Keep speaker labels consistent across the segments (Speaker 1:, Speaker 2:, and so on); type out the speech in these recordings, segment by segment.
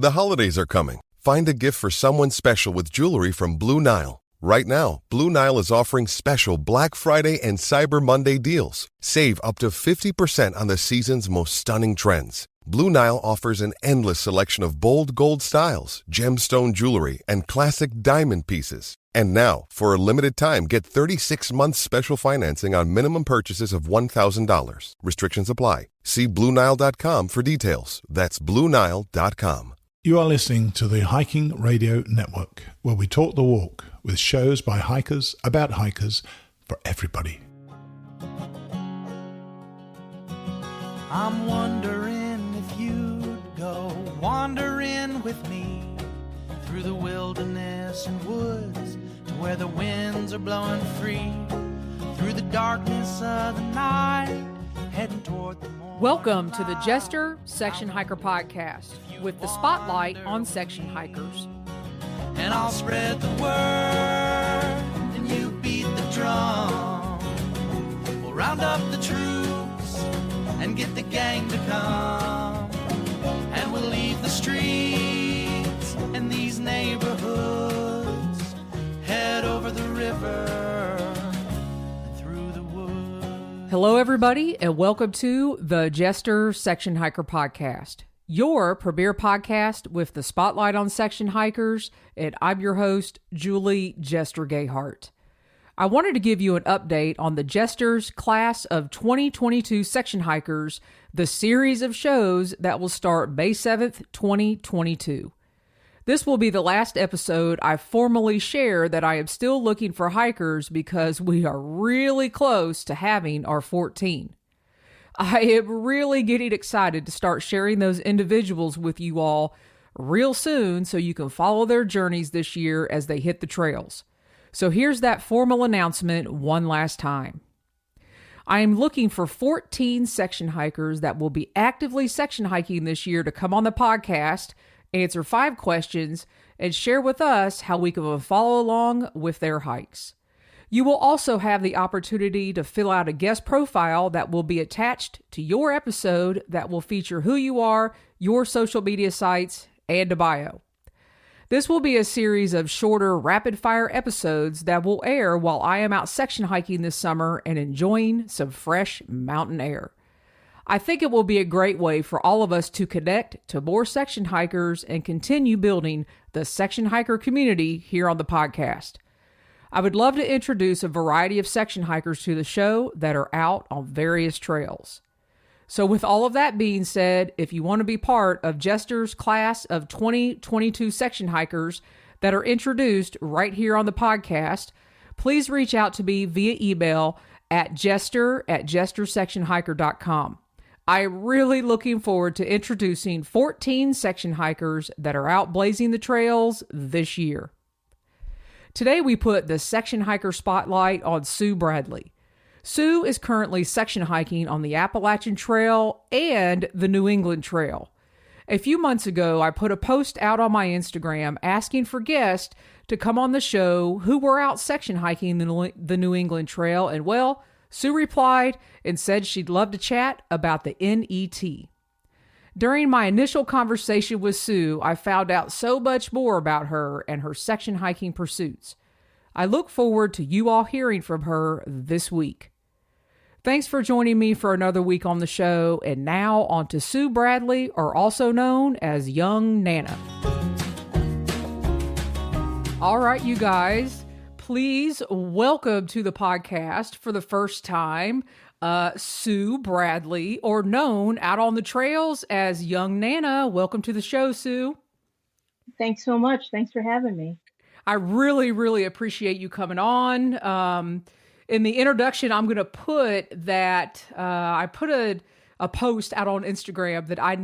Speaker 1: The holidays are coming. Find a gift for someone special with jewelry from Blue Nile. Right now, Blue Nile is offering special Black Friday and Cyber Monday deals. Save up to 50% on the season's most stunning trends. Blue Nile offers an endless selection of bold gold styles, gemstone jewelry, and classic diamond pieces. And now, for a limited time, get 36 months special financing on minimum purchases of $1,000. Restrictions apply. See BlueNile.com for details. That's BlueNile.com.
Speaker 2: You are listening to the Hiking Radio Network, where we talk the walk with shows by hikers, about hikers, for everybody.
Speaker 3: I'm wondering if you'd go wandering with me through the wilderness and woods to where the winds are blowing free, through the darkness of the night, heading toward the morning.
Speaker 4: Welcome to the Jester Section Hiker Podcast with the spotlight on section hikers.
Speaker 3: And I'll spread the word and you beat the drum. We'll round up the troops and get the gang to come, and we'll leave the streets and these neighborhoods, head over the river and through the woods.
Speaker 4: Hello, everybody, and welcome to the Jester Section Hiker Podcast, your premier podcast with the spotlight on section hikers, and I'm your host, Julie Jester Gayhart. I wanted to give you an update on the Jester's Class of 2022 Section Hikers, the series of shows that will start May 7th, 2022. This will be the last episode I formally share that I am still looking for hikers because we are really close to having our 14. I am really getting excited to start sharing those individuals with you all real soon so you can follow their journeys this year as they hit the trails. So here's that formal announcement one last time. I am looking for 14 section hikers that will be actively section hiking this year to come on the podcast, answer 5 questions, and share with us how we can follow along with their hikes. You will also have the opportunity to fill out a guest profile that will be attached to your episode that will feature who you are, your social media sites, and a bio. This will be a series of shorter, rapid-fire episodes that will air while I am out section hiking this summer and enjoying some fresh mountain air. I think it will be a great way for all of us to connect to more section hikers and continue building the section hiker community here on the podcast. I would love to introduce a variety of section hikers to the show that are out on various trails. So with all of that being said, if you want to be part of Jester's Class of 2022 section hikers that are introduced right here on the podcast, please reach out to me via email at jester@jestersectionhiker.com. I'm really looking forward to introducing 14 section hikers that are out blazing the trails this year. Today we put the section hiker spotlight on Sue Bradley. Sue is currently section hiking on the Appalachian Trail and the New England Trail. A few months ago, I put a post out on my Instagram asking for guests to come on the show who were out section hiking the New England Trail, and well, Sue replied and said she'd love to chat about the NET. During my initial conversation with Sue, I found out so much more about her and her section hiking pursuits. I look forward to you all hearing from her this week. Thanks for joining me for another week on the show, and now on to Sue Bradley, or also known as Young Nana. All right, you guys, please welcome to the podcast for the first time, Sue Bradley, or known out on the trails as Young Nana. Welcome to the show, Sue.
Speaker 5: Thanks so much. Thanks for having me.
Speaker 4: I really, really appreciate you coming on. In the introduction, I'm going to put that I put a post out on Instagram that I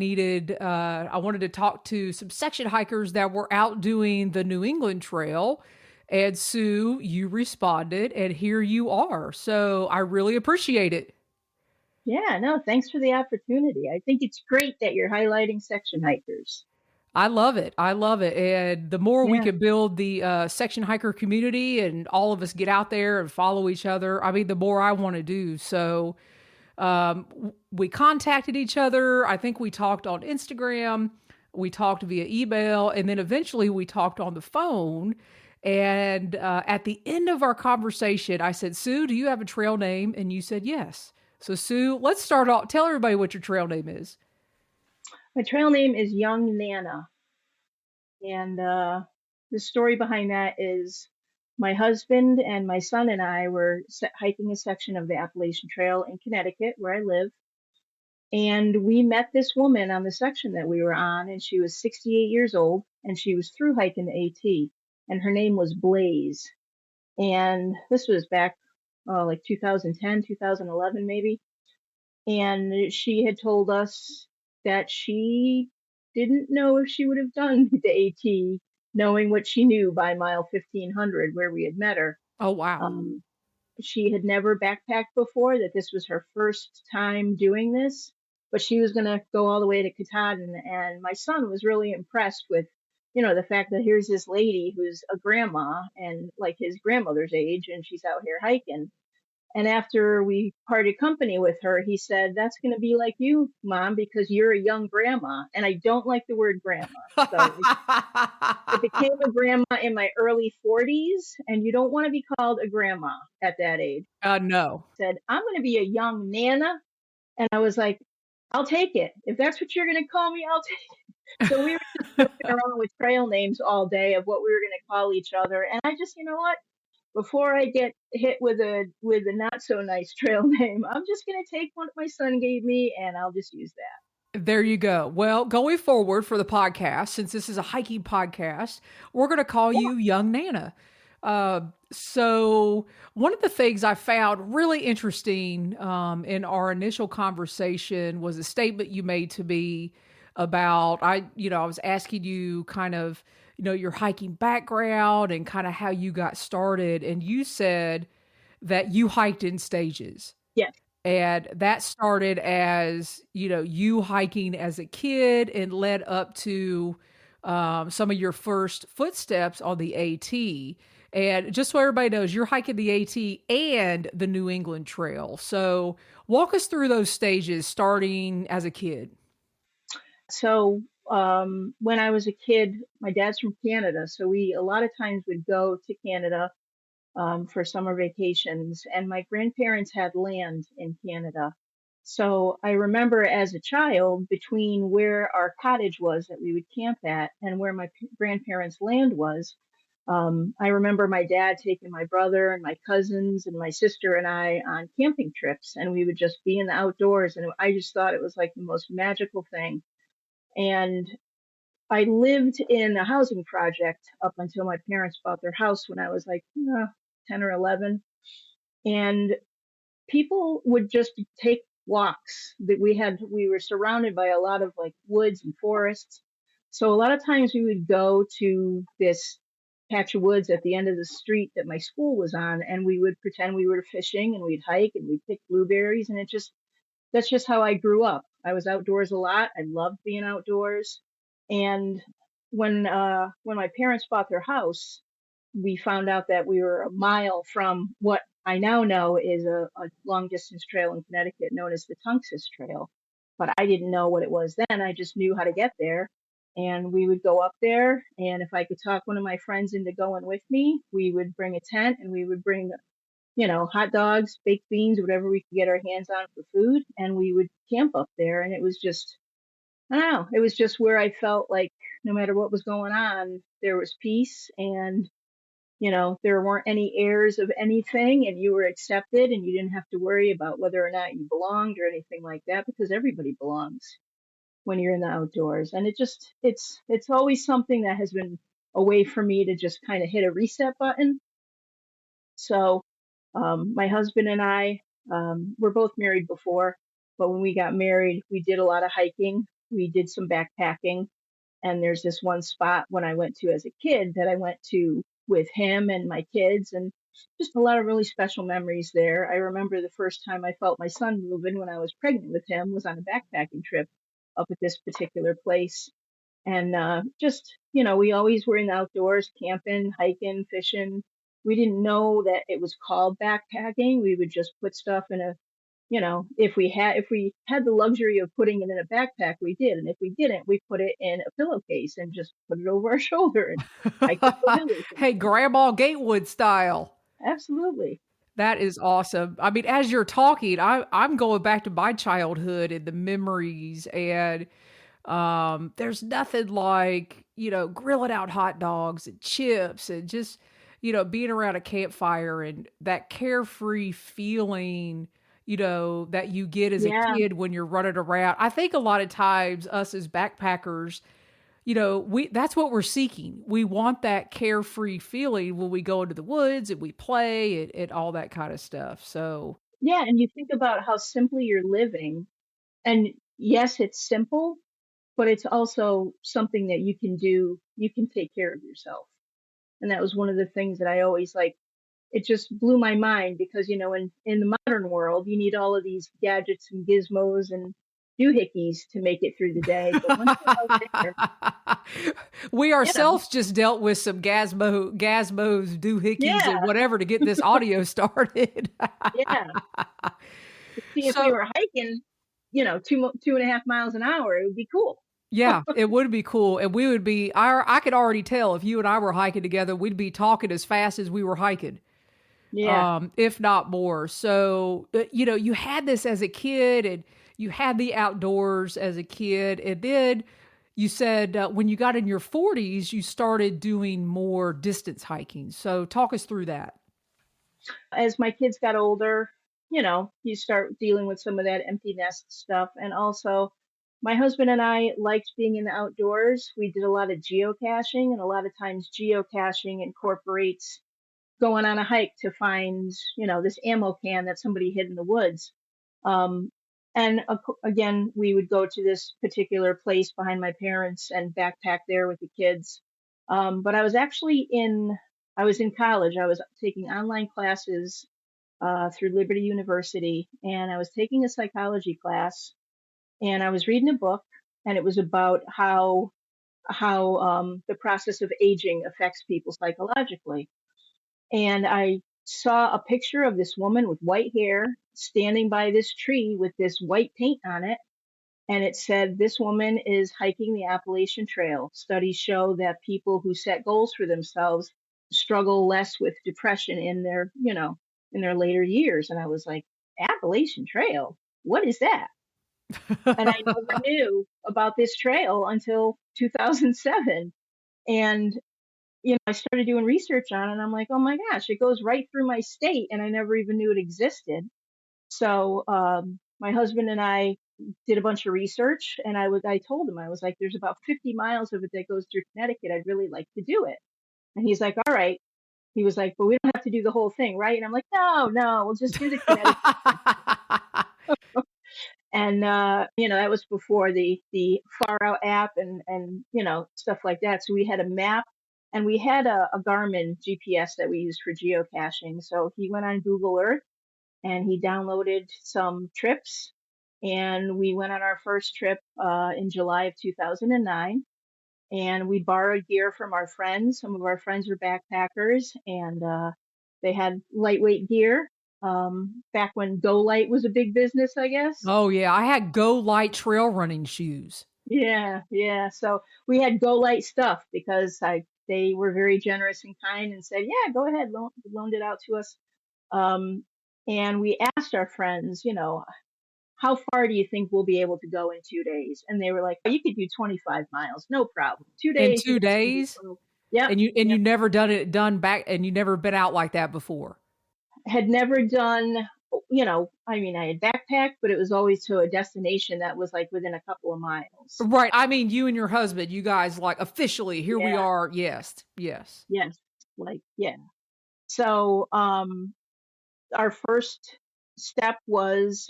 Speaker 4: wanted to talk to some section hikers that were out doing the New England Trail. And Sue, you responded, and here you are. So I really appreciate it.
Speaker 5: Yeah, no, thanks for the opportunity. I think it's great that you're highlighting section hikers.
Speaker 4: I love it. And the more we can build the section hiker community and all of us get out there and follow each other, I mean, the more I want to do. So we contacted each other. I think we talked on Instagram. We talked via email, and then eventually we talked on the phone. And at the end of our conversation, I said, Sue, do you have a trail name? And you said yes. So, Sue, let's start off. Tell everybody what your trail name is.
Speaker 5: My trail name is Young Nana. And the story behind that is my husband and my son and I were hiking a section of the Appalachian Trail in Connecticut, where I live. And we met this woman on the section that we were on, and she was 68 years old, and she was through hiking the AT, and her name was Blaze. And this was back like 2010, 2011, maybe. And she had told us that she didn't know if she would have done the AT, knowing what she knew by mile 1500 where we had met her.
Speaker 4: Oh, wow.
Speaker 5: She had never backpacked before, that this was her first time doing this, but she was going to go all the way to Katahdin. And my son was really impressed with, the fact that here's this lady who's a grandma and like his grandmother's age, and she's out here hiking. And after we parted company with her, he said, that's going to be like you, Mom, because you're a young grandma. And I don't like the word grandma. So I became a grandma in my early 40s, and you don't want to be called a grandma at that age.
Speaker 4: No.
Speaker 5: He said, I'm going to be a young Nana. And I was like, I'll take it. If that's what you're going to call me, I'll take it. So we were just joking around with trail names all day of what we were going to call each other. And I just, you know what? Before I get hit with a not so nice trail name, I'm just going to take what my son gave me, and I'll just use that.
Speaker 4: There you go. Well, going forward for the podcast, since this is a hiking podcast, we're going to call you Young Nana. So one of the things I found really interesting in our initial conversation was a statement you made to me about, I was asking you kind of, your hiking background and kind of how you got started. And you said that you hiked in stages.
Speaker 5: Yes.
Speaker 4: And that started as, you hiking as a kid and led up to some of your first footsteps on the AT. And just so everybody knows, you're hiking the AT and the New England Trail. So walk us through those stages starting as a kid.
Speaker 5: So when I was a kid, my dad's from Canada. So we a lot of times would go to Canada for summer vacations. And my grandparents had land in Canada. So I remember as a child, between where our cottage was that we would camp at and where my grandparents' land was, I remember my dad taking my brother and my cousins and my sister and I on camping trips, and we would just be in the outdoors. And I just thought it was like the most magical thing. And I lived in a housing project up until my parents bought their house when I was like 10 or 11. And people would just take walks that we were surrounded by a lot of like woods and forests. So a lot of times we would go to this patch of woods at the end of the street that my school was on, and we would pretend we were fishing, and we'd hike and we'd pick blueberries. And that's just how I grew up. I was outdoors a lot. I loved being outdoors. And when my parents bought their house, we found out that we were a mile from what I now know is a long distance trail in Connecticut known as the Tunxus Trail. But I didn't know what it was then. I just knew how to get there. And we would go up there. And if I could talk one of my friends into going with me, we would bring a tent, and we would bring hot dogs, baked beans, whatever we could get our hands on for food. And we would camp up there. And it was just, I don't know, it was just where I felt like no matter what was going on, there was peace, and, there weren't any airs of anything, and you were accepted, and you didn't have to worry about whether or not you belonged or anything like that, because everybody belongs when you're in the outdoors. And it's always something that has been a way for me to just kind of hit a reset button. So my husband and I were both married before, but when we got married, we did a lot of hiking. We did some backpacking. And there's this one spot when I went to as a kid that I went to with him and my kids, and just a lot of really special memories there. I remember the first time I felt my son moving when I was pregnant with him was on a backpacking trip up at this particular place. And we always were in the outdoors, camping, hiking, fishing. We didn't know that it was called backpacking. We would just put stuff in a if we had the luxury of putting it in a backpack, we did. And if we didn't, we put it in a pillowcase and just put it over our shoulder and hike up the hills.
Speaker 4: Hey, Grandma Gatewood style.
Speaker 5: Absolutely.
Speaker 4: That is awesome. I mean, as you're talking, I'm going back to my childhood and the memories, and there's nothing like, grilling out hot dogs and chips and just, being around a campfire and that carefree feeling, that you get as a
Speaker 5: Yeah.
Speaker 4: kid when you're running around. I think a lot of times us as backpackers, that's what we're seeking. We want that carefree feeling when we go into the woods and we play and all that kind of stuff. So,
Speaker 5: Yeah. And you think about how simply you're living. And yes, it's simple, but it's also something that you can do. You can take care of yourself. And that was one of the things that I always like. It just blew my mind because, in the modern world, you need all of these gadgets and gizmos and doohickeys to make it through the day. But once you're out there,
Speaker 4: we
Speaker 5: you know,
Speaker 4: ourselves just dealt with some gazmos, doohickeys, and
Speaker 5: yeah,
Speaker 4: whatever to get this audio started.
Speaker 5: yeah. See, if we
Speaker 4: So,
Speaker 5: were hiking, 2.5 miles an hour, it would be cool.
Speaker 4: yeah, it would be cool. And we would be, I could already tell if you and I were hiking together, we'd be talking as fast as we were hiking.
Speaker 5: Yeah.
Speaker 4: If not more. So, you had this as a kid and you had the outdoors as a kid. And then you said when you got in your 40s, you started doing more distance hiking. So talk us through that.
Speaker 5: As my kids got older, you start dealing with some of that empty nest stuff. And also, my husband and I liked being in the outdoors. We did a lot of geocaching, and a lot of times geocaching incorporates going on a hike to find, this ammo can that somebody hid in the woods. Um, and again, we would go to this particular place behind my parents and backpack there with the kids. But I was in college. I was taking online classes through Liberty University, and I was taking a psychology class, and I was reading a book, and it was about how the process of aging affects people psychologically. And I saw a picture of this woman with white hair standing by this tree with this white paint on it. And it said, this woman is hiking the Appalachian Trail. Studies show that people who set goals for themselves struggle less with depression in their later years. And I was like, Appalachian Trail? What is that? And I never knew about this trail until 2007. And I started doing research on it, and I'm like, oh my gosh, it goes right through my state, and I never even knew it existed. So my husband and I did a bunch of research, and I told him, I was like, there's about 50 miles of it that goes through Connecticut. I'd really like to do it. And he's like, all right. He was like, but we don't have to do the whole thing, right? And I'm like, no, we'll just do the Connecticut. And that was before the Far Out app and stuff like that. So we had a map, and we had a Garmin GPS that we used for geocaching. So he went on Google Earth and he downloaded some trips, and we went on our first trip in July of 2009. And we borrowed gear from our friends. Some of our friends were backpackers, and they had lightweight gear. Back when Go Light was a big business, I guess.
Speaker 4: Oh yeah, I had Go Light trail running shoes.
Speaker 5: Yeah, yeah. So we had Go Light stuff because they were very generous and kind and said, yeah, go ahead, loaned it out to us. And we asked our friends, how far do you think we'll be able to go in 2 days? And they were like, oh, you could do 25 miles, no problem. 2 days.
Speaker 4: In 2 days?
Speaker 5: Yeah.
Speaker 4: And you never done back, and you never been out like that before.
Speaker 5: Had never done, I had backpacked, but it was always to a destination that was like within a couple of miles.
Speaker 4: Right. I mean, you and your husband, you guys like officially, here we are. Yes. Yes.
Speaker 5: Yes. Like, yeah. So, our first step was,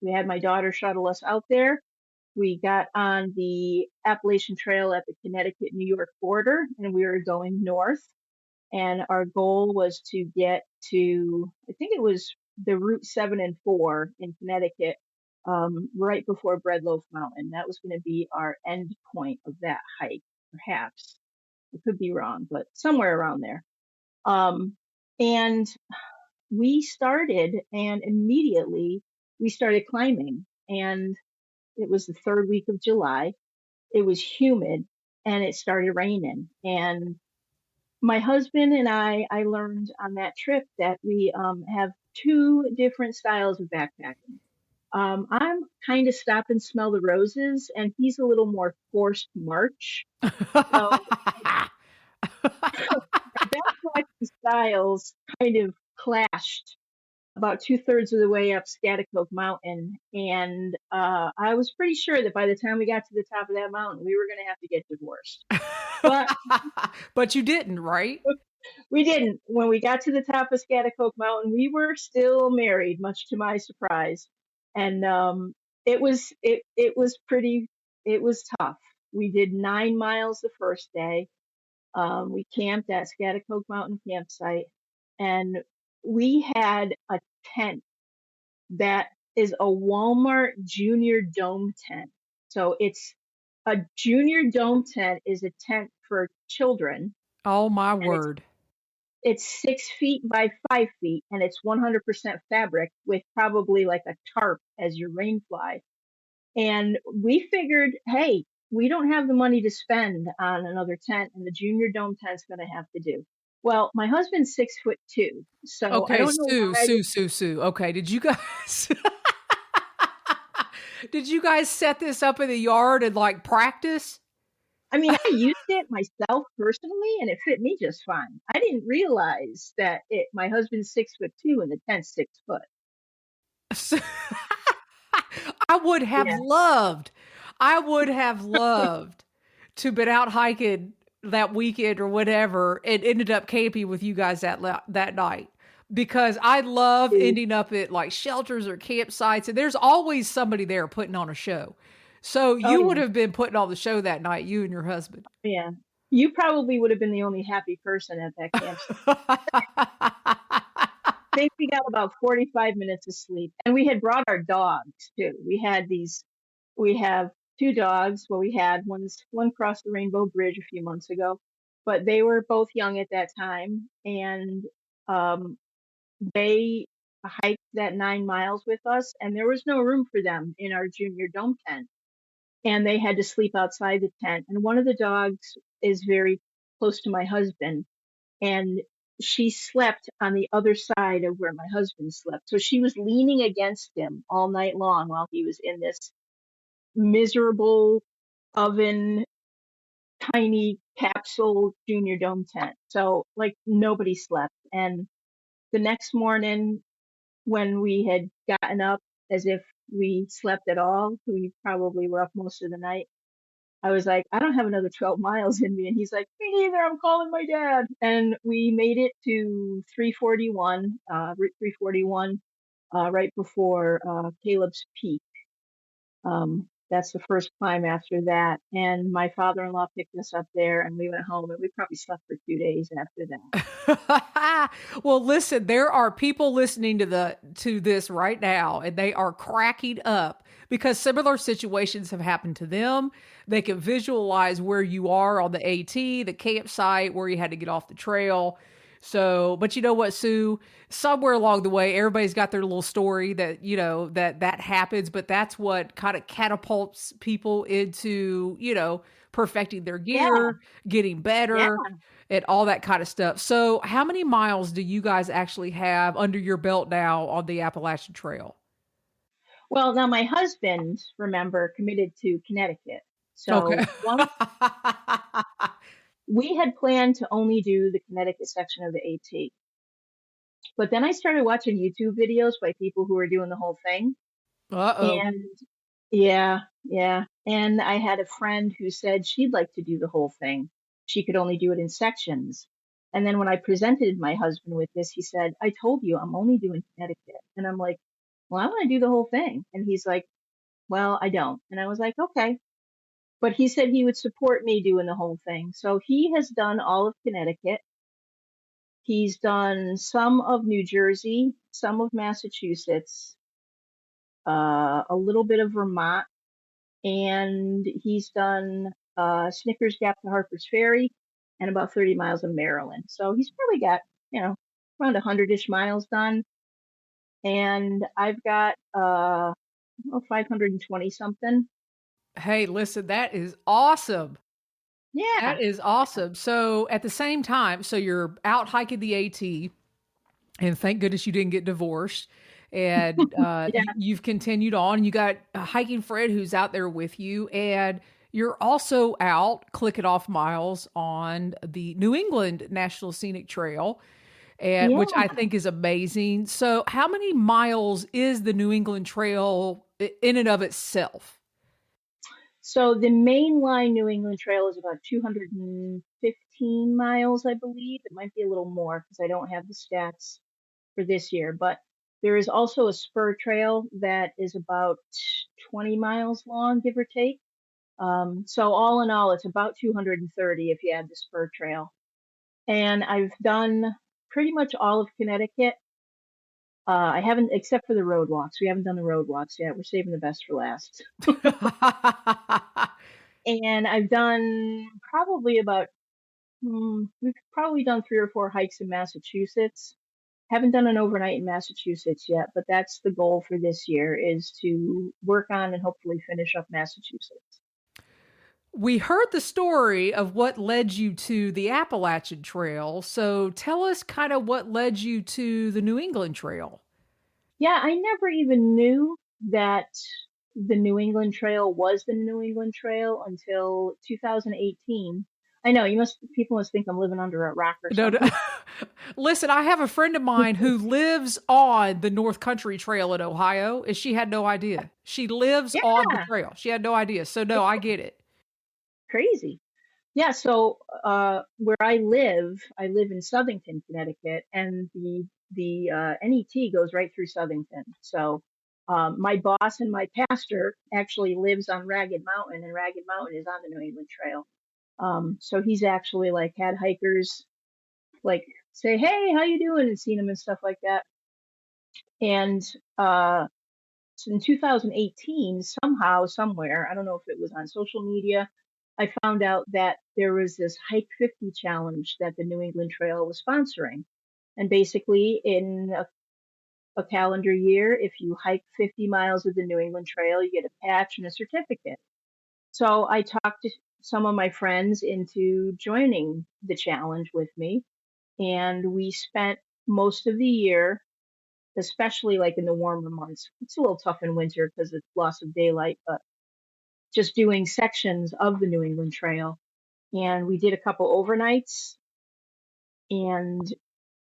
Speaker 5: we had my daughter shuttle us out there. We got on the Appalachian Trail at the Connecticut-New York border, and we were going north. And our goal was to get to, I think it was the Route 7 and 4 in Connecticut, right before Breadloaf Mountain. That was going to be our end point of that hike, perhaps. I could be wrong, but somewhere around there. And we started, and immediately we started climbing. And it was the third week of July. It was humid and it started raining. And my husband and I learned on that trip that we have two different styles of backpacking. I'm kind of stop and smell the roses, and he's a little more forced march. So our backpacking styles kind of clashed about 2/3 of the way up Schaghticoke Mountain. And I was pretty sure that by the time we got to the top of that mountain, we were going to have to get divorced. But
Speaker 4: But you didn't, right?
Speaker 5: we didn't. When we got to the top of Schaghticoke Mountain, we were still married, much to my surprise. And it was tough. We did 9 miles the first day. We camped at Schaghticoke Mountain campsite, and we had a tent that is a Walmart junior dome tent. So it's a junior dome tent is a tent for children,
Speaker 4: Oh my
Speaker 5: and
Speaker 4: word.
Speaker 5: it's 6 feet by 5 feet, and it's 100% fabric with probably like a tarp as your rain fly. And we figured, hey, we don't have the money to spend on another tent, and the junior dome tent's going to have to do. Well, my husband's 6'2", so I
Speaker 4: Okay,
Speaker 5: don't know why.
Speaker 4: Sue. Okay, did you guys did you guys set this up in the yard and like practice?
Speaker 5: I mean, I used it myself personally, and it fit me just fine. I didn't realize that my husband's 6'2" and the tent's 6 foot.
Speaker 4: I would have
Speaker 5: Yeah.
Speaker 4: loved, I would have loved to been out hiking that weekend or whatever and ended up camping with you guys that night. Because I love ending up at like shelters or campsites, and there's always somebody there putting on a show. So
Speaker 5: Oh,
Speaker 4: you would
Speaker 5: yeah.
Speaker 4: have been putting on the show that night, you and your husband.
Speaker 5: Yeah. You probably would have been the only happy person at that campsite. I think we got about 45 minutes of sleep, and we had brought our dogs too. We have two dogs. Well, we had one crossed the Rainbow Bridge a few months ago, but they were both young at that time, and um, they hiked that 9 miles with us, and there was no room for them in our junior dome tent, and they had to sleep outside the tent. And one of the dogs is very close to my husband, and she slept on the other side of where my husband slept. So she was leaning against him all night long while he was in this miserable oven, tiny capsule junior dome tent. So like nobody slept. And the next morning, when we had gotten up as if we slept at all, we probably were up most of the night. I was like, I don't have another 12 miles in me. And he's like, me neither. I'm calling my dad. And we made it to 341, Route 341, right before Caleb's Peak. That's the first climb after that. And my father-in-law picked us up there, and we went home, and we probably slept for 2 days after that.
Speaker 4: Well, listen, there are people listening to this right now, and they are cracking up because similar situations have happened to them. They can visualize where you are on the AT, the campsite, where you had to get off the trail. So, but you know what, Sue? Somewhere along the way, everybody's got their little story that, that happens, but that's what kind of catapults people into, perfecting their
Speaker 5: Yeah,
Speaker 4: gear, getting
Speaker 5: yeah.
Speaker 4: better, and all that kind of stuff. So, how many miles do you guys actually have under your belt now on the Appalachian Trail?
Speaker 5: Well, now my husband, remember, committed to Connecticut.
Speaker 4: Okay.
Speaker 5: So once we had planned to only do the Connecticut section of the AT, but then I started watching YouTube videos by people who were doing the whole thing.
Speaker 4: Uh-oh.
Speaker 5: And yeah, yeah. And I had a friend who said she'd like to do the whole thing. She could only do it in sections. And then when I presented my husband with this, he said, I told you I'm only doing Connecticut. And I'm like, well, I want to do the whole thing. And he's like, well, I don't. And I was like, okay. But he said he would support me doing the whole thing. So he has done all of Connecticut. He's done some of New Jersey, some of Massachusetts, a little bit of Vermont, and he's done Snickers Gap to Harper's Ferry and about 30 miles of Maryland. So he's probably got, around 100-ish miles done. And I've got 520 something.
Speaker 4: Hey, listen, that is awesome.
Speaker 5: Yeah.
Speaker 4: That is awesome. So at the same time, so you're out hiking the AT, and thank goodness you didn't get divorced. And
Speaker 5: Yeah.
Speaker 4: you've continued on. You got Hiking Fred who's out there with you, and you're also out clicking off miles on the New England National Scenic Trail, and
Speaker 5: Yeah.
Speaker 4: which I think is amazing. So, how many miles is the New England Trail in and of itself?
Speaker 5: So the main line New England Trail is about 215 miles, I believe. It might be a little more because I don't have the stats for this year, but there is also a spur trail that is about 20 miles long, give or take. So all in all, it's about 230 if you add the spur trail. And I've done pretty much all of Connecticut. I haven't, except for the road walks. We haven't done the road walks yet. We're saving the best for last. And I've done probably about, we've probably done 3 or 4 hikes in Massachusetts. Haven't done an overnight in Massachusetts yet, but that's the goal for this year is to work on and hopefully finish up Massachusetts.
Speaker 4: We heard the story of what led you to the Appalachian Trail. So tell us kind of what led you to the New England Trail.
Speaker 5: Yeah, I never even knew that the New England Trail was the New England Trail until 2018. I know people must think I'm living under a rock or
Speaker 4: No, no.
Speaker 5: something.
Speaker 4: Listen, I have a friend of mine who lives on the North Country Trail in Ohio, and she had no idea. She lives on the
Speaker 5: Yeah,
Speaker 4: trail. She had no idea. So no, I get it.
Speaker 5: crazy. Yeah, so where I live in Southington, Connecticut, and the NET goes right through Southington. So my boss and my pastor actually lives on Ragged Mountain, and Ragged Mountain is on the New England Trail. So he's actually like had hikers like say, "Hey, how you doing?" and seen him and stuff like that. And uh, so in 2018, somehow, somewhere, I don't know if it was on social media, I found out that there was this Hike 50 challenge that the New England Trail was sponsoring. And basically, in a calendar year, if you hike 50 miles of the New England Trail, you get a patch and a certificate. So I talked to some of my friends into joining the challenge with me, and we spent most of the year, especially like in the warmer months. It's a little tough in winter because of loss of daylight, but just doing sections of the New England Trail. And we did a couple overnights. And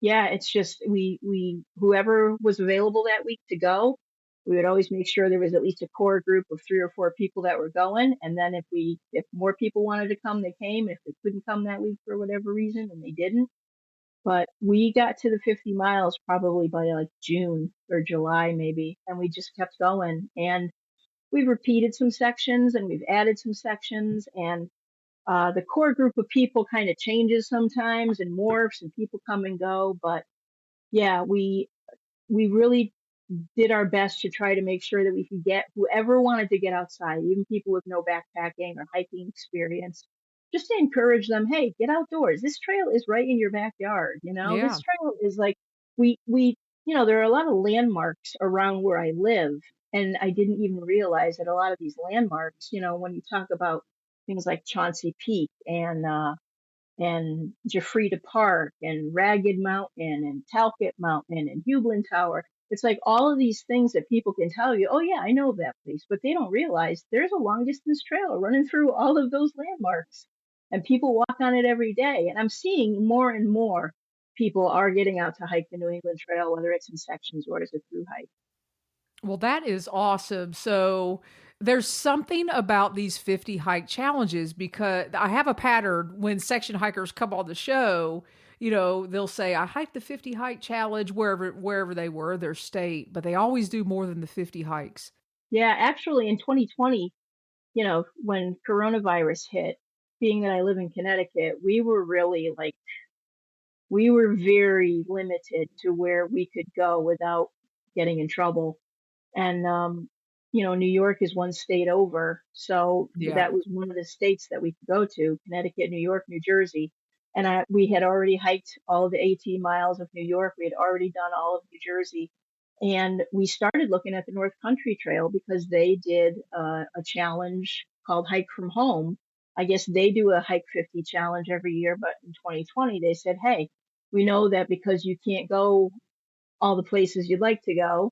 Speaker 5: yeah, it's just we whoever was available that week to go, we would always make sure there was at least a core group of 3 or 4 people that were going. And then if more people wanted to come, they came. If they couldn't come that week for whatever reason, and they didn't. But we got to the 50 miles probably by like June or July maybe, and we just kept going. And we've repeated some sections and we've added some sections, and the core group of people kind of changes sometimes and morphs, and people come and go. But yeah, we really did our best to try to make sure that we could get whoever wanted to get outside, even people with no backpacking or hiking experience, just to encourage them, hey, get outdoors. This trail is right in your backyard. This
Speaker 4: Yeah.
Speaker 5: trail is like, there are a lot of landmarks around where I live. And I didn't even realize that a lot of these landmarks, when you talk about things like Chauncey Peak and Jafrita Park and Ragged Mountain and Talcott Mountain and Hublin Tower. It's like all of these things that people can tell you, oh yeah, I know that place, but they don't realize there's a long distance trail running through all of those landmarks, and people walk on it every day. And I'm seeing more and more people are getting out to hike the New England Trail, whether it's in sections or as a through hike.
Speaker 4: Well, that is awesome. So there's something about these 50 hike challenges because I have a pattern when section hikers come on the show, they'll say, I hiked the 50 hike challenge wherever they were, their state, but they always do more than the 50 hikes.
Speaker 5: Yeah, actually in 2020, when coronavirus hit, being that I live in Connecticut, we were very limited to where we could go without getting in trouble. And, New York is one state over. So
Speaker 4: Yeah.
Speaker 5: that was one of the states that we could go to, Connecticut, New York, New Jersey. And we had already hiked all of the 18 miles of New York. We had already done all of New Jersey. And we started looking at the North Country Trail because they did a challenge called Hike from Home. I guess they do a Hike 50 challenge every year, but in 2020, they said, hey, we know that because you can't go all the places you'd like to go,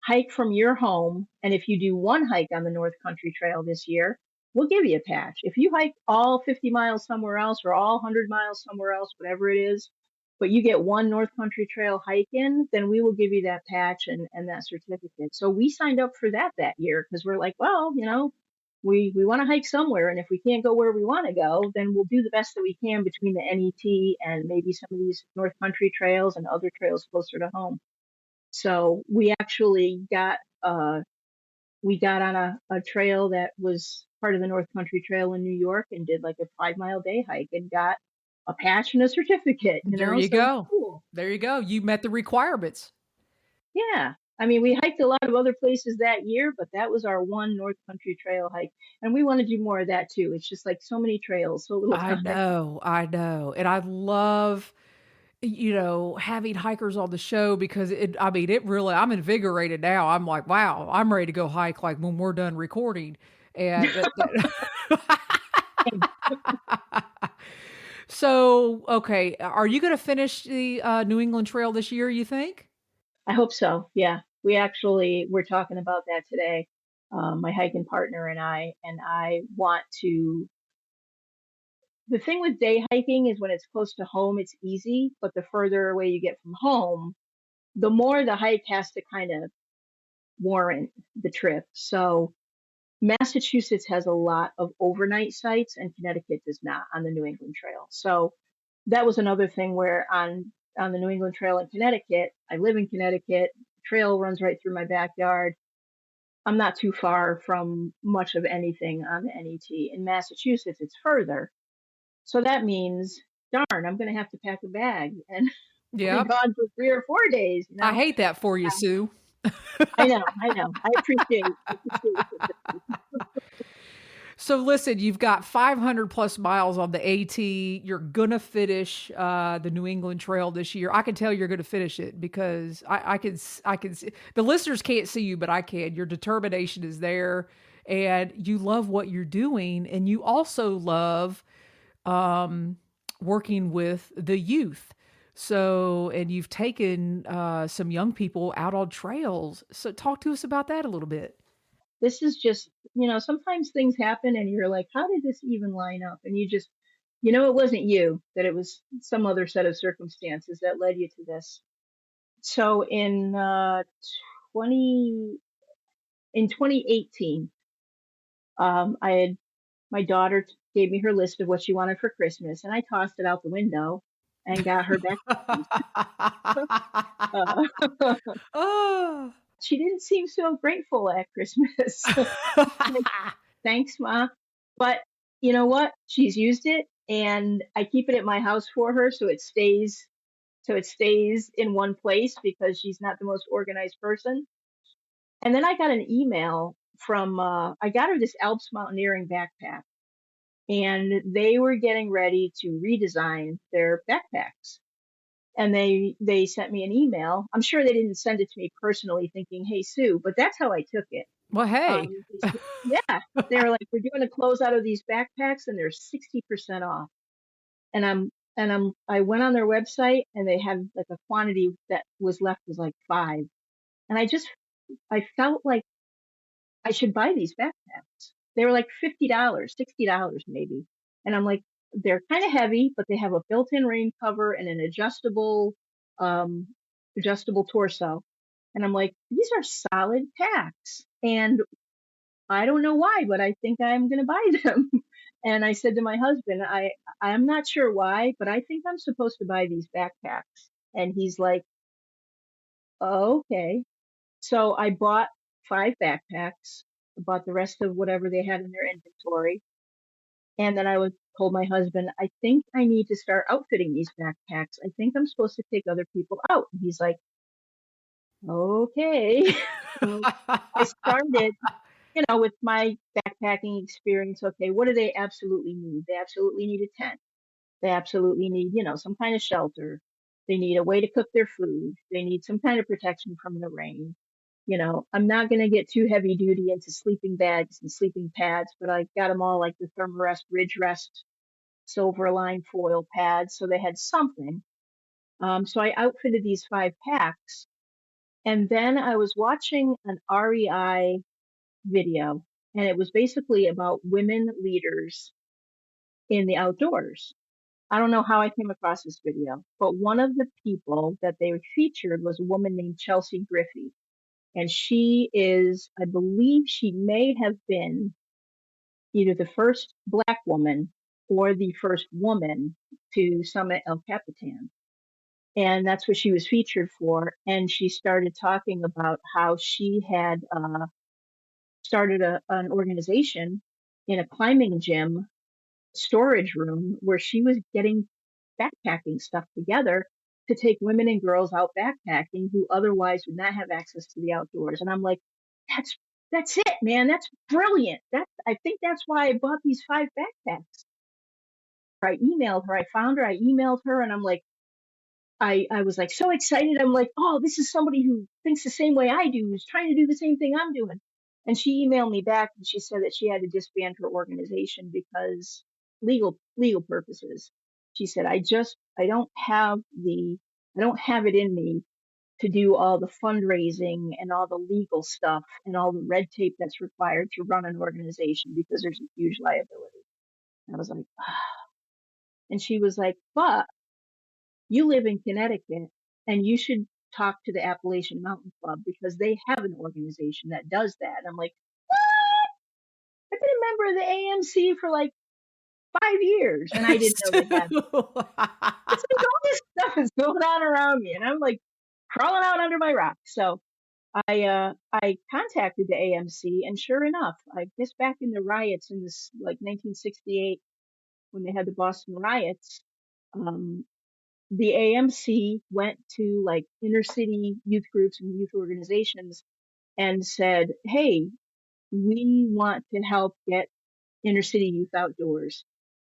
Speaker 5: hike from your home. And if you do one hike on the North Country Trail this year, we'll give you a patch. If you hike all 50 miles somewhere else or all 100 miles somewhere else, whatever it is, but you get one North Country Trail hike in, then we will give you that patch and that certificate. So we signed up for that year because we're like, well, we want to hike somewhere. And if we can't go where we want to go, then we'll do the best that we can between the NET and maybe some of these North Country trails and other trails closer to home. So we actually got on a trail that was part of the North Country Trail in New York and did like a 5-mile day hike and got a patch and a certificate.
Speaker 4: There you
Speaker 5: so
Speaker 4: go.
Speaker 5: cool.
Speaker 4: There you go. You met the requirements.
Speaker 5: Yeah. I mean, we hiked a lot of other places that year, but that was our one North Country Trail hike. And we want to do more of that too. It's just like so many trails, so little time.
Speaker 4: I know. And I love, having hikers on the show because it really, I'm invigorated now. I'm like, wow, I'm ready to go hike like when we're done recording. And so, okay. Are you going to finish the New England Trail this year, you think?
Speaker 5: I hope so. Yeah. We're talking about that today. My hiking partner and I want to. The thing with day hiking is when it's close to home, it's easy, but the further away you get from home, the more the hike has to kind of warrant the trip. So Massachusetts has a lot of overnight sites and Connecticut does not on the New England Trail. So that was another thing where on the New England Trail in Connecticut, I live in Connecticut, trail runs right through my backyard. I'm not too far from much of anything on the NET. In Massachusetts, it's further. So that means, darn, I'm going to have to pack a bag and be gone for 3 or 4 days.
Speaker 4: I hate that for you, Sue.
Speaker 5: I know. I appreciate it.
Speaker 4: So listen, you've got 500 plus miles on the AT. You're going to finish the New England Trail this year. I can tell you're going to finish it because I can see, the listeners can't see you, but I can. Your determination is there and you love what you're doing. And you also love working with the youth. So, and you've taken some young people out on trails. So talk to us about that a little bit.
Speaker 5: This is just, sometimes things happen and you're like, how did this even line up? And you just, it wasn't you, that it was some other set of circumstances that led you to this. So in 2018, my daughter gave me her list of what she wanted for Christmas and I tossed it out the window and got her back. She didn't seem so grateful at Christmas. Thanks, Ma. But you know what? She's used it and I keep it at my house for her so it stays in one place because she's not the most organized person. And then I got an email from I got her this Alps mountaineering backpack and they were getting ready to redesign their backpacks. And they sent me an email. I'm sure they didn't send it to me personally thinking, hey, Sue, but that's how I took it.
Speaker 4: Well, hey.
Speaker 5: Yeah. They were like, we're doing a close out of these backpacks and they're 60% off. And I went on their website and they had like a quantity that was left was like 5. And I felt like I should buy these backpacks. They were like $50, $60 maybe. And I'm like, they're kind of heavy, but they have a built-in rain cover and an adjustable torso. And I'm like, these are solid packs. And I don't know why, but I think I'm going to buy them. And I said to my husband, I'm not sure why, but I think I'm supposed to buy these backpacks. And he's like, oh, okay. So I bought 5 backpacks, bought the rest of whatever they had in their inventory. And then I told my husband, I think I need to start outfitting these backpacks. I think I'm supposed to take other people out. And he's like, okay. I started, with my backpacking experience. Okay, what do they absolutely need? They absolutely need a tent. They absolutely need, some kind of shelter. They need a way to cook their food. They need some kind of protection from the rain. I'm not going to get too heavy duty into sleeping bags and sleeping pads, but I got them all like the Thermarest Ridge Rest silver line foil pads. So they had something. So I outfitted these 5 packs. And then I was watching an REI video, and it was basically about women leaders in the outdoors. I don't know how I came across this video, but one of the people that they featured was a woman named Chelsea Griffey. And she is, I believe she may have been either the first Black woman or the first woman to summit El Capitan. And that's what she was featured for. And she started talking about how she had started an organization in a climbing gym storage room where she was getting backpacking stuff together to take women and girls out backpacking who otherwise would not have access to the outdoors. And I'm like, that's it, man. That's brilliant. I think that's why I bought these 5 backpacks. I emailed her. I found her. I emailed her, and I'm like, I was like so excited. I'm like, oh, this is somebody who thinks the same way I do, who's trying to do the same thing I'm doing. And she emailed me back, and she said that she had to disband her organization because legal purposes. She said, I don't have it in me to do all the fundraising and all the legal stuff and all the red tape that's required to run an organization because there's a huge liability. And I was like, ah. And she was like, but you live in Connecticut and you should talk to the Appalachian Mountain Club because they have an organization that does that. And I'm like, what? I've been a member of the AMC for like 5 years and I didn't know they had. It's like all this stuff is going on around me and I'm like crawling out under my rock. So I contacted the AMC and sure enough, I guess back in the riots in this like 1968 when they had the Boston riots, the AMC went to like inner city youth groups and youth organizations and said, hey, we want to help get inner city youth outdoors.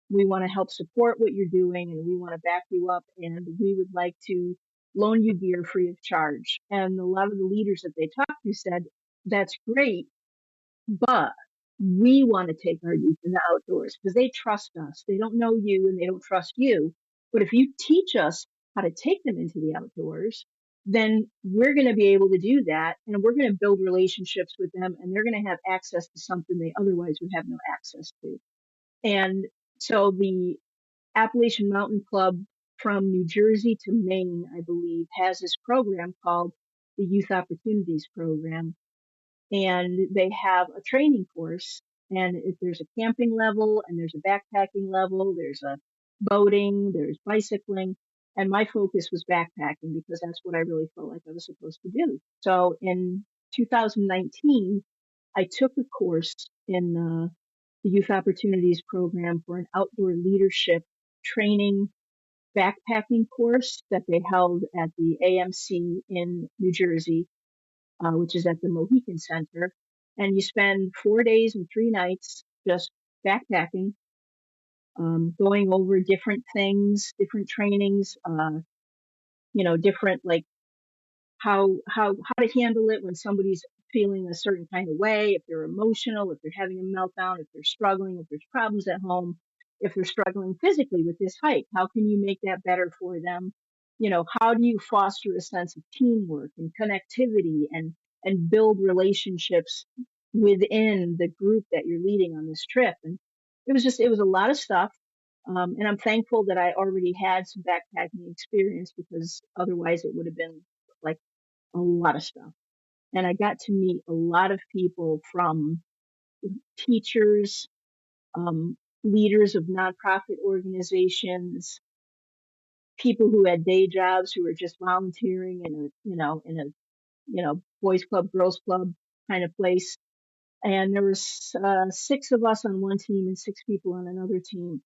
Speaker 5: We want to help support what you're doing and we want to back you up and we would like to loan you gear free of charge. And a lot of the leaders that they talked to said, that's great, but we want to take our youth in the outdoors because they trust us. They don't know you and they don't trust you. But if you teach us how to take them into the outdoors, then we're going to be able to do that. And we're going to build relationships with them and they're going to have access to something they otherwise would have no access to. And so the Appalachian Mountain Club from New Jersey to Maine, I believe, has this program called the Youth Opportunities Program. And they have a training course. And if there's a camping level and there's a backpacking level, there's a boating, there's bicycling. And my focus was backpacking because that's what I really felt like I was supposed to do. So in 2019, I took a course in the Youth Opportunities Program for an outdoor leadership training backpacking course that they held at the AMC in New Jersey, which is at the Mohican Center. And you spend 4 days and 3 nights just backpacking, going over different things, different trainings, different like how to handle it when somebody's feeling a certain kind of way, if they're emotional, if they're having a meltdown, if they're struggling, if there's problems at home, if they're struggling physically with this hike, how can you make that better for them? How do you foster a sense of teamwork and connectivity and build relationships within the group that you're leading on this trip? And it was a lot of stuff. And I'm thankful that I already had some backpacking experience because otherwise it would have been like a lot of stuff. And I got to meet a lot of people from teachers, leaders of nonprofit organizations, people who had day jobs who were just volunteering in a boys club, girls club kind of place. And there was 6 of us on one team and 6 people on another team.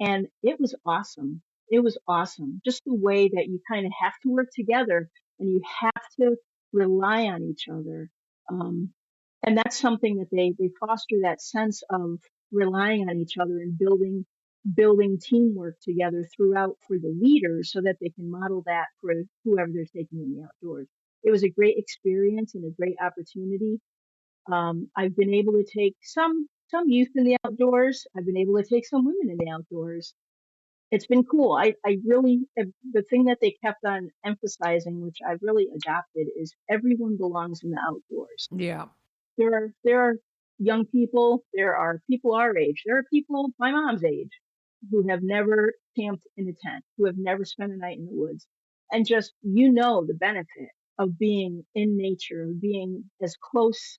Speaker 5: And it was awesome. It was awesome. Just the way that you kind of have to work together and you have to rely on each other. And that's something that they foster that sense of relying on each other and building building teamwork together throughout for the leaders so that they can model that for whoever they're taking in the outdoors. It was a great experience and a great opportunity. I've been able to take some youth in the outdoors. I've been able to take some women in the outdoors. It's been cool. I really, the thing that they kept on emphasizing, which I've really adopted, is everyone belongs in the outdoors.
Speaker 4: Yeah.
Speaker 5: There are young people, there are people our age, there are people my mom's age who have never camped in a tent, who have never spent a night in the woods. And just, the benefit of being in nature, of being as close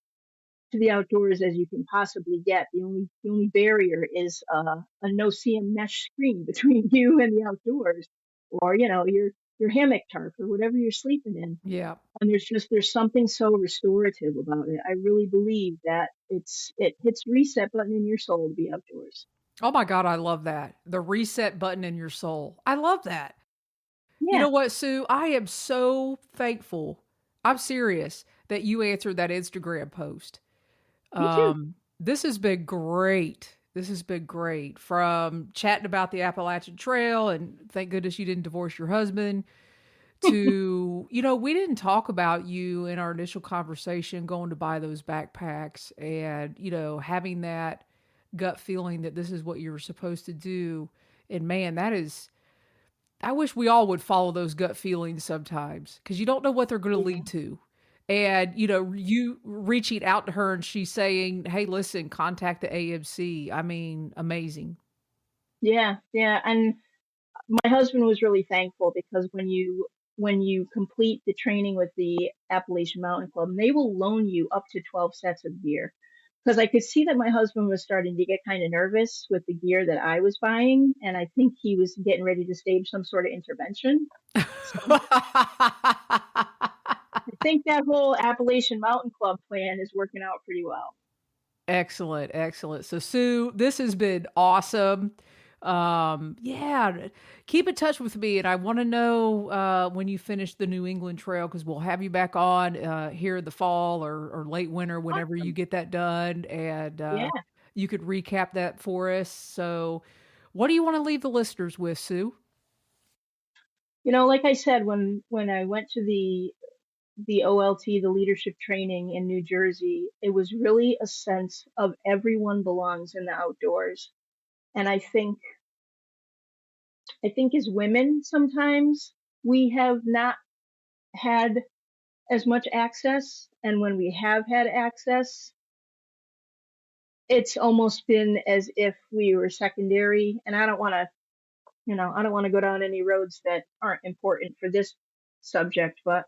Speaker 5: to the outdoors as you can possibly get. The only barrier is a no-see-um mesh screen between you and the outdoors, or your hammock tarp or whatever you're sleeping in.
Speaker 4: Yeah.
Speaker 5: And there's something so restorative about it. I really believe that it hits reset button in your soul to be outdoors.
Speaker 4: Oh my God, I love that. The reset button in your soul. I love that.
Speaker 5: Yeah.
Speaker 4: You know what, Sue? I am so thankful. I'm serious that you answered that Instagram post.
Speaker 5: Me too.
Speaker 4: This has been great. This has been great. From chatting about the Appalachian Trail, and thank goodness you didn't divorce your husband, to, we didn't talk about you in our initial conversation going to buy those backpacks and, having that gut feeling that this is what you were supposed to do. And man, I wish we all would follow those gut feelings sometimes, because you don't know what they're going to lead to. And, you reaching out to her and she's saying, hey, listen, contact the AMC. I mean, amazing.
Speaker 5: Yeah. Yeah. And my husband was really thankful, because when you complete the training with the Appalachian Mountain Club, they will loan you up to 12 sets of gear. Because I could see that my husband was starting to get kind of nervous with the gear that I was buying. And I think he was getting ready to stage some sort of intervention. So I think that whole Appalachian Mountain Club plan is working out pretty well.
Speaker 4: Excellent. Excellent. So Sue, this has been awesome. Yeah, keep in touch with me. And I want to know, when you finish the New England Trail, cause we'll have you back on, here in the fall or late winter, whenever you get that done. And, you could recap that for us. So what do you want to leave the listeners with, Sue?
Speaker 5: Like I said, when I went to the OLT, the leadership training in New Jersey, it was really a sense of everyone belongs in the outdoors. And I think as women, sometimes we have not had as much access. And when we have had access, it's almost been as if we were secondary. And I don't want to go down any roads that aren't important for this subject, but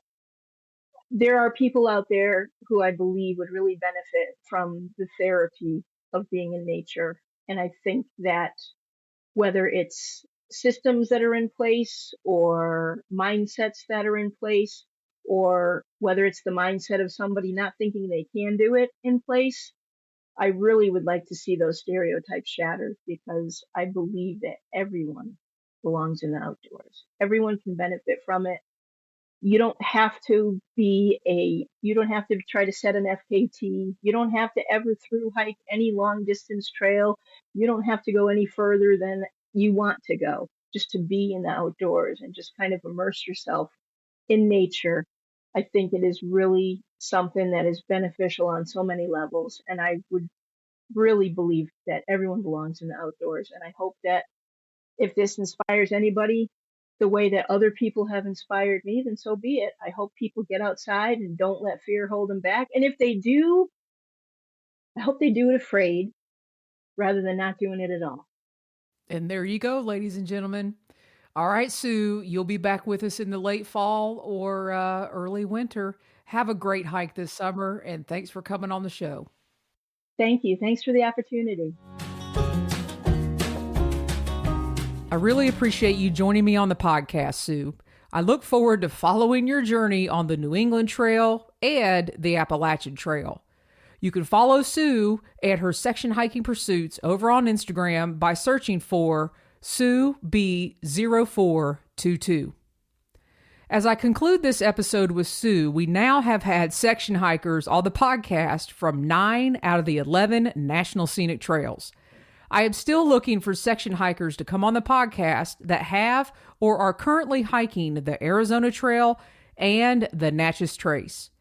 Speaker 5: there are people out there who I believe would really benefit from the therapy of being in nature. And I think that whether it's systems that are in place or mindsets that are in place, or whether it's the mindset of somebody not thinking they can do it in place, I really would like to see those stereotypes shattered, because I believe that everyone belongs in the outdoors. Everyone can benefit from it. You don't have to try to set an FKT. You don't have to ever through hike any long distance trail. You don't have to go any further than you want to go, just to be in the outdoors and just kind of immerse yourself in nature. I think it is really something that is beneficial on so many levels. And I would really believe that everyone belongs in the outdoors. And I hope that if this inspires anybody the way that other people have inspired me, then so be it. I hope people get outside and don't let fear hold them back. And if they do, I hope they do it afraid rather than not doing it at all.
Speaker 4: And there you go, ladies and gentlemen. All right, Sue, you'll be back with us in the late fall or early winter. Have a great hike this summer, and thanks for coming on the show.
Speaker 5: Thank you. Thanks for the opportunity.
Speaker 4: I really appreciate you joining me on the podcast, Sue. I look forward to following your journey on the New England Trail and the Appalachian Trail. You can follow Sue and her section hiking pursuits over on Instagram by searching for Sue B0422. As I conclude this episode with Sue, we now have had section hikers on the podcast from 9 out of the 11 National Scenic Trails. I am still looking for section hikers to come on the podcast that have or are currently hiking the Arizona Trail and the Natchez Trace.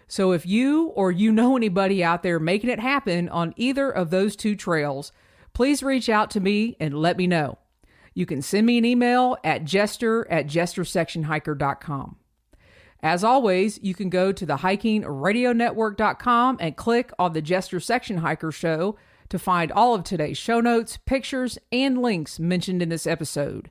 Speaker 4: So if you or you know anybody out there making it happen on either of those two trails, please reach out to me and let me know. You can send me an email at jester@jestersectionhiker.com. As always, you can go to the hikingradionetwork.com and click on the Jester Section Hiker Show to find all of today's show notes, pictures, and links mentioned in this episode.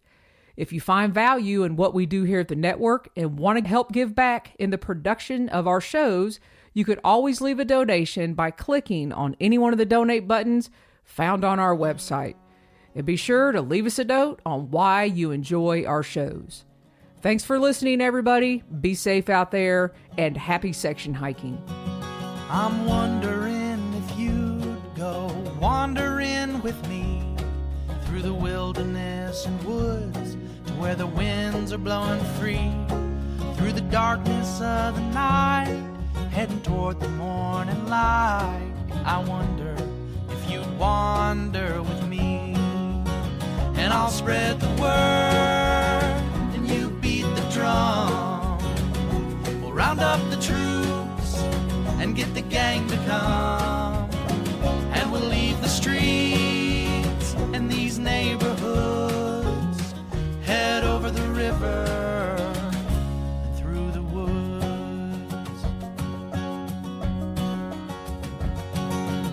Speaker 4: If you find value in what we do here at the network and want to help give back in the production of our shows, you could always leave a donation by clicking on any one of the donate buttons found on our website. And be sure to leave us a note on why you enjoy our shows. Thanks for listening, everybody. Be safe out there and happy section hiking.
Speaker 3: I'm wondering if you'd go wandering with me through the wilderness and woods to where the winds are blowing free, through the darkness of the night, heading toward the morning light. I wonder if you'd wander with me, and I'll spread the word and you beat the drum. We'll round up the troops and get the gang to come, and we'll leave the streets and these neighborhoods, head over the river and through the woods.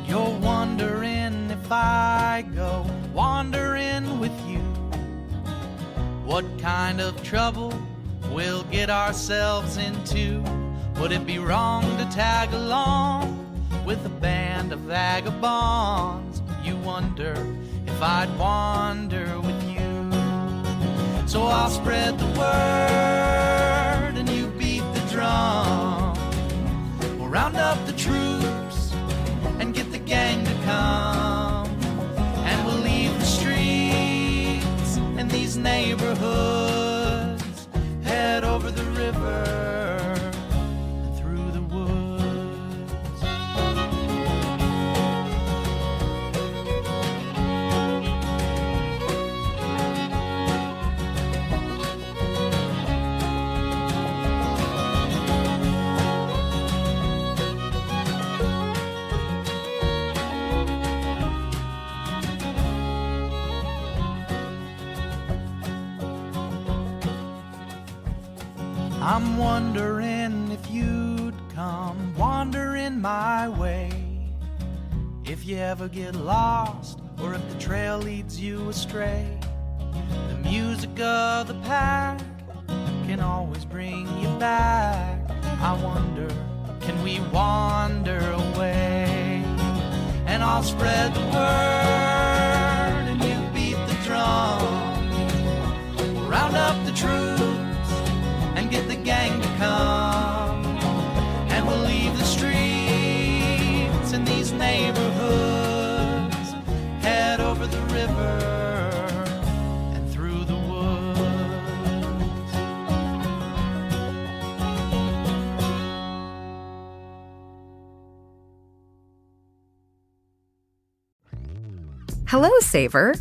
Speaker 3: You're wondering if I go wandering with you, what kind of trouble we'll get ourselves into. Would it be wrong to tag along with a band of vagabonds? You wonder if I'd wander with you. So I'll spread the word and you beat the drum. We'll round up the troops and get the gang to come, and we'll leave the streets and these neighborhoods, head over the river and through the woods. I'm wondering if you'd come wandering my way, if you ever get lost or if the trail leads you astray. The music of the pack can always bring you back. I wonder, can we wander away? And I'll spread the word and you beat the drum. We'll round up the troops and get the gang to come, and we'll leave the streets and these neighborhoods, head over the river and through the woods.
Speaker 6: Hello, Saver.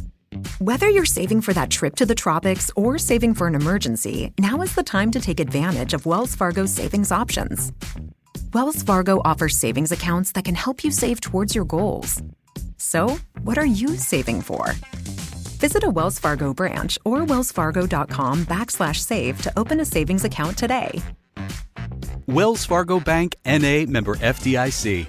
Speaker 6: Whether you're saving for that trip to the tropics or saving for an emergency, now is the time to take advantage of Wells Fargo's savings options. Wells Fargo offers savings accounts that can help you save towards your goals. So, what are you saving for? Visit a Wells Fargo branch or wellsfargo.com/save to open a savings account today.
Speaker 7: Wells Fargo Bank, N.A., member FDIC.